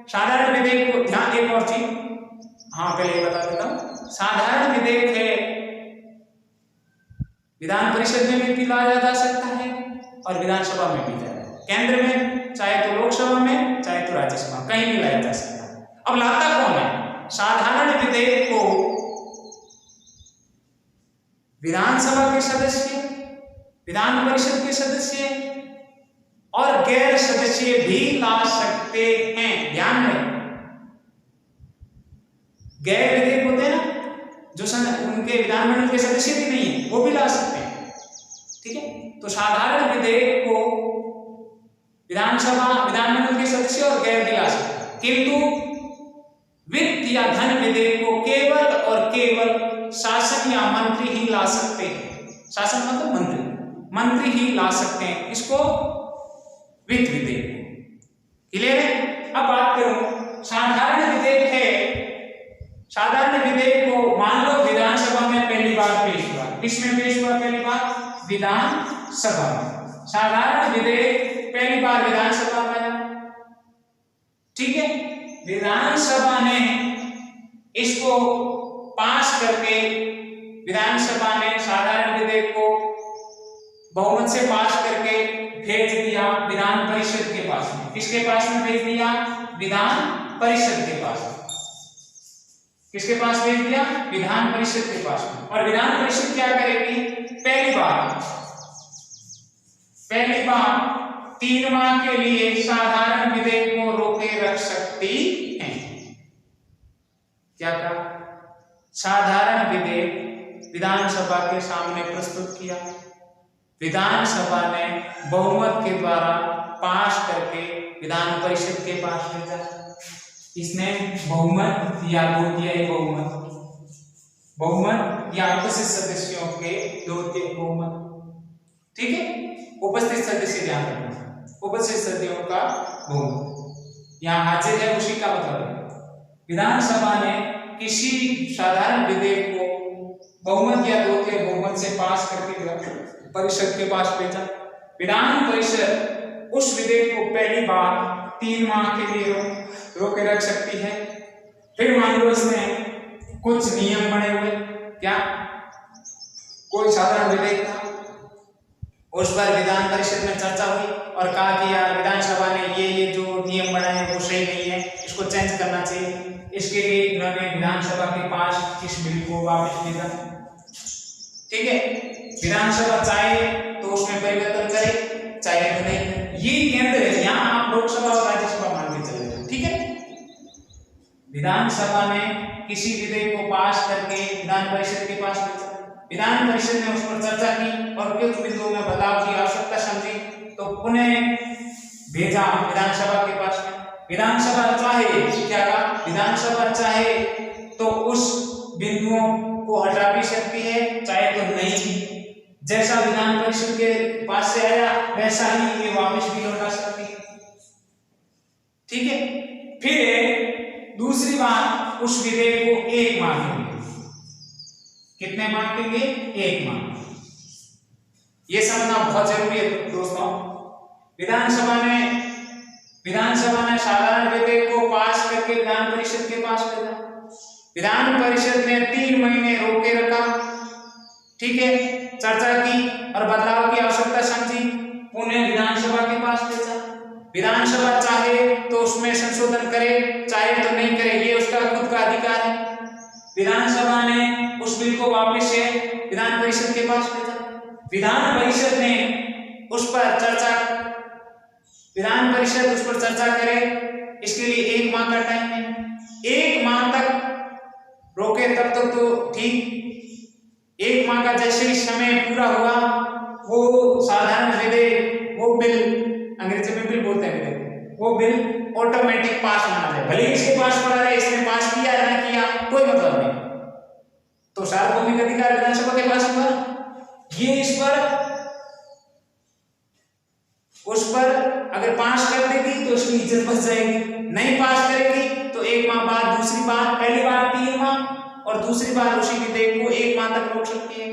साधारण विधेयक को? ध्यान, एक और चीज, हाँ पहले बता देता हूं, साधारण विधेयक है विधान परिषद में भी लाया जा सकता है और विधानसभा में भी लाया, केंद्र में चाहे तो लोकसभा में चाहे तो राज्यसभा, कहीं भी लाया जा सकता है। अब लाता कौन है? साधारण विधेयक को विधानसभा के सदस्य, विधान परिषद के सदस्य और गैर सदस्य भी ला सकते हैं। ध्यान रखें, गैर विधेयक होते हैं ना, जो उनके विधानमंडल के सदस्य भी नहीं है, वो भी ला सकते हैं। ठीक है, तो साधारण विधेयक को विधानसभा, विधानमंडल के सदस्य और गैर भी ला सकते हैं, किंतु वित्त या धन विधेयक को केवल और केवल शासक या मंत्री ही ला सकते हैं। शासक मतलब मंत्री, मंत्री ही ला सकते हैं इसको, वित्त विधेयक। क्लियर है? अब बात करूं साधारण विधेयक है, साधारण विधेयक को मान लो विधानसभा में पहली बार पेश हुआ, किसमें पेश हुआ पहली बार? विधानसभा में। साधारण विधेयक पहली बार विधानसभा में आया, ठीक है, विधानसभा ने इसको पास करके, विधानसभा ने साधारण विधेयक को बहुमत से पास करके भेज दिया विधान परिषद के पास में। किसके पास में भेज दिया? विधान परिषद के पास में। किसके पास भेज दिया? विधान परिषद के पास में। और विधान परिषद क्या करेगी? पहली बार 3 माह के लिए साधारण विधेयक को रोके रख सकती है। क्या कहा? साधारण विधेयक विधानसभा के सामने प्रस्तुत किया, विधानसभा ने बहुमत के द्वारा पास करके विधान परिषद के पास भेजा। इसने बहुमत या द्वितीय बहुमत या उपस्थित सदस्यों के द्वितीय बहुमत, ठीक है, उपस्थित सदस्य ध्यान रखना, उपस्थित सदस्यों का बहुमत, यहाँ हाजिर है उसी का मतलब है। विधानसभा ने किसी साधारण विधेयक को बहुमत या दो के बहुमत से पास करके परिषद के पास भेजा। विधान परिषद उस विधेयक को पहली बार 3 माह के लिए रोके रख सकती है। फिर मान लो इसमें कुछ नियम बने हुए, क्या कोई साधारण विधेयक था, उस पर विधान परिषद में चर्चा हुई और कहा कि यार विधानसभा ने ये जो नियम बनाए हैं वो सही नहीं है, इसको चेंज करना चाहिए। इसके लिए उन्होंने विधानसभा के पास इस बिल को वापस भेजा। ठीक है, विधानसभा चाहे तो उसमें परिवर्तन करे, चाहे तो नहीं करे। ये केंद्र है, यहाँ आप लोकसभा और राज्यसभा मान के चले। ठीक है, विधानसभा ने किसी विधेयक को पास करके विधान परिषद के पास भेजा। विधान परिषद ने उस पर चर्चा की और कुछ बिंदुओं में बदलाव की आवश्यकता समझी तो पुनः भेजा विधानसभा के पास में। विधानसभा चाहे क्या कहा, विधानसभा चाहे तो उस बिंदुओं को हटा भी सकती है, चाहे तो नहीं। जैसा विधान परिषद के पास से आया वैसा ही ये वापस भी लौटा सकती है। ठीक है, फिर दूसरी बात, उस विधेयक को 1 माह के लिए, कितने माह के लिए, 1 माह। ये समझना बहुत जरूरी है दोस्तों। विधानसभा ने साधारण विधेयक को पास करके विधान परिषद के पास भेजा। विधान परिषद ने 3 महीने रोके रखा। ठीक है, चर्चा की और बदलाव की आवश्यकता समझी, पुनः विधानसभा के पास भेजा। विधानसभा चाहे तो उसमें संशोधन करे, चाहे तो नहीं करे, ये उसका खुद का अधिकार है। विधानसभा ने उस बिल को वापस से विधान परिषद के पास भेजा। विधान परिषद उस पर चर्चा करे, इसके लिए 1 माह का टाइम है। 1 माह तक रोके तब तक तो ठीक। 1 माह का जैसे ही समय पूरा हुआ, वो साधारण विधेयक, वो बिल, अंग्रेजी में बिल बोलते हैं, वो बिल ऑटोमेटिक पास माना जाए। भले इसके पास पड़ा रहे, इसने पास किया या ना किया कोई मतलब नहीं, तो सार्वभौमिक अधिकार विधानसभा के पास हुआ। ये उस पर अगर पास कर देगी तो उसकी इज्जत बच जाएगी, नहीं पास करेगी तो 1 माह बाद दूसरी बार, पहली बार 3 माह और दूसरी बार उसी विधेयक को 1 माह तक रोक सकती है।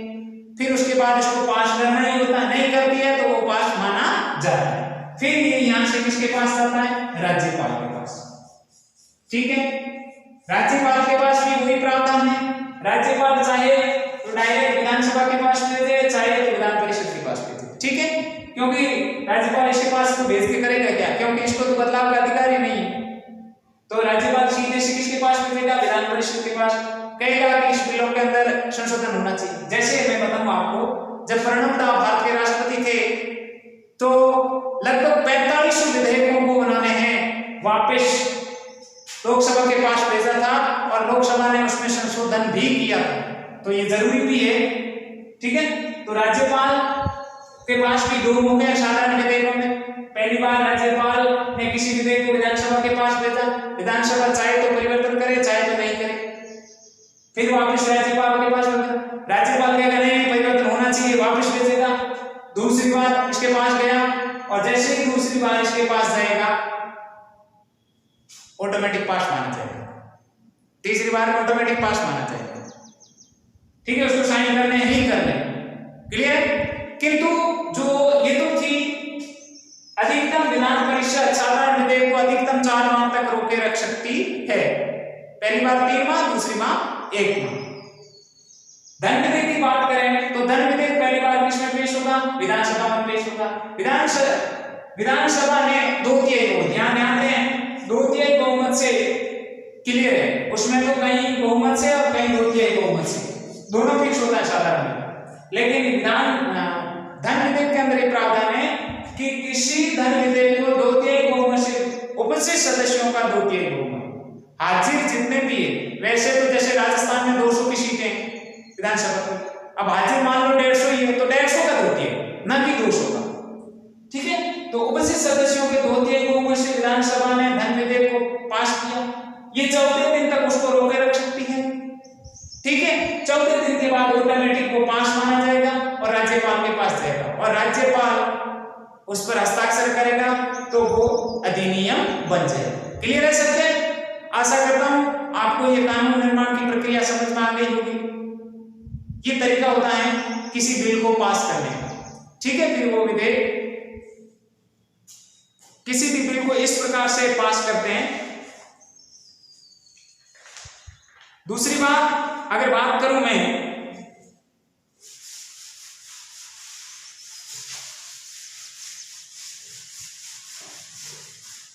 फिर उसके बाद इसको पास करना ही होता, नहीं करती है तो वो पास माना जाता है। फिर ये यहाँ से किसके पास जाता है, राज्यपाल के पास। ठीक है, राज्यपाल के पास भी वही प्रावधान है। राज्यपाल चाहे तो डायरेक्ट विधानसभा के पास भेजे, चाहे तो विधान परिषद के पास भेजे। ठीक है, क्योंकि राज्यपाल इसके पास तो भेज के करेगा क्या, क्योंकि इसको तो बदलाव का अधिकार ही नहीं है। तो राज्यपाल सीधे से किसके पास भेजेगा, विधान परिषद के पास। कहेगा कि इस बिलों के अंदर संशोधन होना चाहिए। जैसे मैं बताऊं आपको, जब प्रणब दा भारत के राष्ट्रपति थे तो लगभग 45 विधेयकों को उन्होंने वापस लोकसभा के पास भेजा था और लोकसभा ने उसमें संशोधन भी किया था, तो ये जरूरी भी है। ठीक है, तो राज्यपाल के पास भी 2 मौके हैं साधारण विधेयकों में। पहली बार राज्यपाल ने किसी विधेयक को विधानसभा के पास भेजा, विधानसभा चाहे तो परिवर्तन करे, चाहे तो नहीं करे, फिर वापस राज्यपाल के पास भेजा। राज्यपाल कहेगा नहीं परिवर्तन होना चाहिए, वापस भेजेगा। दूसरी बार इसके पास गया और जैसे ही दूसरी बार इसके पास जाएगा ऑटोमेटिक पास माना जाएगा, तीसरी बार ऑटोमेटिक पास माना जाएगा। ठीक है, उसको साइन करने ही करने, क्लियर। किंतु जो ये तो थी अधिकतम विधान परिषद साधारण विधेयक को अधिकतम 4 माह तक रोके रख सकती है। पहली बार 3 माह, दूसरी बार 1 माह। धन विधेयक की बात करें तो धन विधेयक पहली बार किसमें पेश होगा, विधानसभा में पेश होगा। विधानसभा ने 2/3 ध्यान दें, 2/3 बहुमत से क्लियर है, उसमें तो कहीं बहुमत से और कहीं 2/3 बहुमत से, दोनों फिक्स होता है साधारण में। लेकिन धन विधेयक के अंदर एक प्रावधान है कि किसी धन विधेयक को 2/3 बहुमत से उपस्थित सदस्यों का 2/3 बहुमत, हाजिर जितने भी है। वैसे तो जैसे राजस्थान में 200 की सीटें विधानसभा की, अब हाजिर मान लो 150 ही है तो 150 का 2/3 ना कि 200 का। ठीक है, तो उपस्थित सदस्यों के 2/3 बहुमत से विधानसभा ने धन विधेयक को पास किया। ये 14 दिन तक उसको रोके रख सकती है। ठीक है, 14 दिन के बाद ऑटोमेटिक को पास माना जाएगा और राज्यपाल के पास जाएगा और राज्यपाल उस पर हस्ताक्षर करेगा तो वो अधिनियम बन जाएगा। क्लियर है सबके? आशा करता हूं आपको ये कानून निर्माण की प्रक्रिया समझ में आ गई होगी। ये तरीका होता है किसी बिल को पास करने का। ठीक है, फिर वो विधेयक किसी भी बिल को इस प्रकार से पास करते हैं। दूसरी बात, अगर बात करूं मैं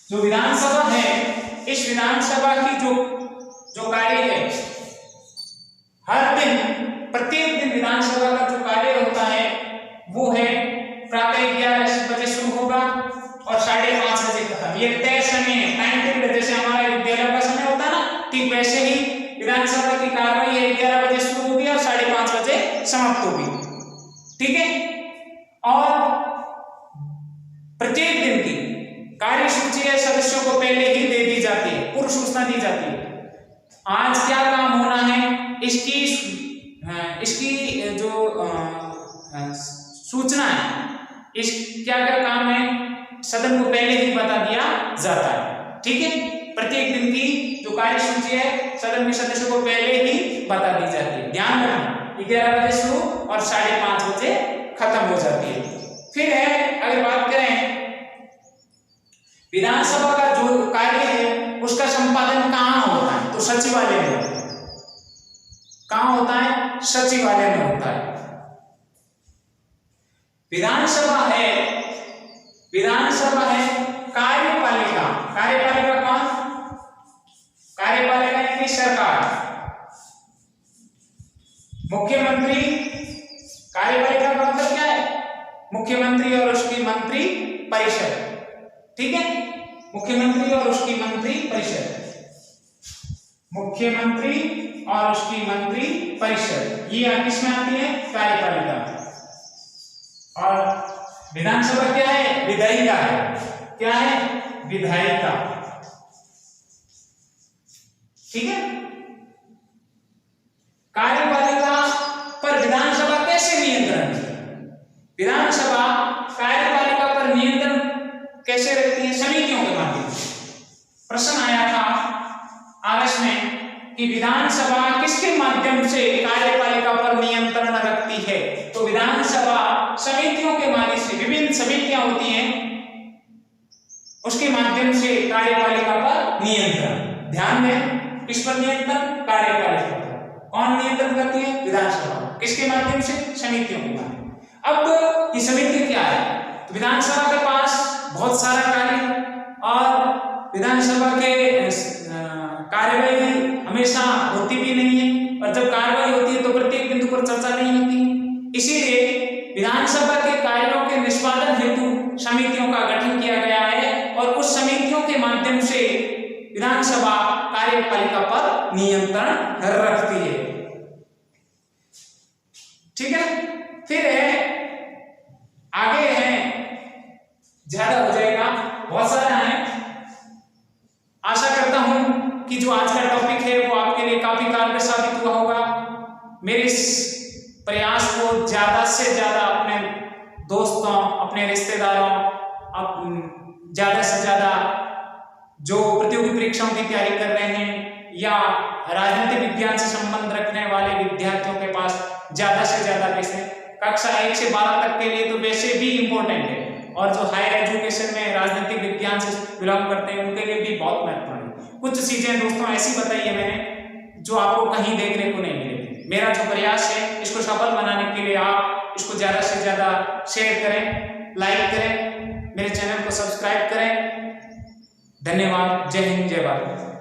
जो विधानसभा है, इस विधानसभा की जो कार्य है, हर दिन प्रत्येक दिन विधानसभा का जो कार्य होता है वो है प्रातः 11 बजे शुरू होगा और 5:30 बजे खत्म। ये तय समय है, टाइम टेबल, जैसे हमारा विद्यालय का समय होता है ना, ठीक वैसे ही विधानसभा की कार्रवाई है 11 बजे शुरू होगी और 5:30 बजे समाप्त होगी। ठीक है, और प्रत्येक दिन की कार्य सूची है सदस्यों को पहले ही दे दी जाती है, पूर्व सूचना दी जाती है। आज क्या काम होना है इसकी जो सूचना है, इस क्या क्या काम है सदन को पहले ही बता दिया जाता है। ठीक है, प्रत्येक दिन की जो कार्य सूची है सदन के सदस्यों को पहले ही बता दी जाती है। ध्यान रखना, 11 बजे शुरू और 5:30 बजे खत्म हो जाती है। फिर है, अगर बात करें विधानसभा का जो कार्य है उसका संपादन कहाँ होता है, तो सचिवालय में होता है। कहाँ होता है? सचिवालय में होता है। विधानसभा है कार्यपालिका। कार्यपालिका कौन? कार्यपालिका यानी सरकार। मुख्यमंत्री, कार्यपालिका का मतलब क्या है? मुख्यमंत्री और उसकी मंत्री परिषद। ठीक है, मुख्यमंत्री और उसकी मंत्री परिषद, मुख्यमंत्री और उसकी मंत्री परिषद, ये किसमें आती है? कार्यपालिका। और विधानसभा क्या है? विधायिका है। क्या है? विधायिका। ठीक है, कार्यपालिका पर विधानसभा कैसे नियंत्रण? विधानसभा कार्यपालिका पर नियंत्रण कैसे रखती है? समितियों के माध्यम से। प्रश्न आया था आरएस में कि विधानसभा किसके माध्यम से कार्यपालिका पर नियंत्रण रखती है? तो विधानसभा समितियों के माध्यम से, विभिन्न समितियां होती हैं, उसके माध्यम से कार्यपालिका पर नियंत्रण। ध्यान दें, किस पर नियंत्रण? कार्यपालिका पर। कौन नियंत्रण करती है? विधानसभा। किसके माध्यम से? समितियों के माध्यम। अब ये समिति क्या है? तो विधानसभा के पास बहुत सारा कार्य और विधानसभा के कार्यवाही हमेशा होती भी नहीं है, और जब कार्यवाही होती है तो प्रत्येक बिंदु पर चर्चा नहीं होती। इसीलिए विधानसभा के कार्यों के निष्पादन हेतु समितियों का गठन किया गया है और उस समितियों के माध्यम से विधानसभा कार्यपालिका पर नियंत्रण रखती है। ठीक है, फिर है आगे है, ज्यादा हो जाएगा, बहुत सारा है। आशा करता हूं कि जो आज का टॉपिक है वो आपके लिए काफी कारगर साबित हुआ होगा। मेरे इस प्रयास को ज्यादा से ज्यादा अपने दोस्तों, अपने रिश्तेदारों, ज्यादा से ज्यादा जो प्रतियोगी परीक्षाओं की तैयारी कर रहे हैं या राजनीतिक विज्ञान से संबंध रखने वाले विद्यार्थियों के पास ज्यादा से ज्यादा भेजें। कक्षा 1 से 12 तक के लिए तो वैसे भी इम्पोर्टेंट है, और जो हायर एजुकेशन में राजनीतिक विज्ञान से बिलोंग करते हैं उनके लिए भी बहुत महत्वपूर्ण है। कुछ चीजें दोस्तों ऐसी बताई है मैंने जो आपको कहीं देखने को नहीं मिलेगी। मेरा जो प्रयास है इसको सफल बनाने के लिए आप इसको ज्यादा से ज्यादा शेयर करें, लाइक करें, मेरे चैनल को सब्सक्राइब करें। धन्यवाद। जय हिंद, जय भारत।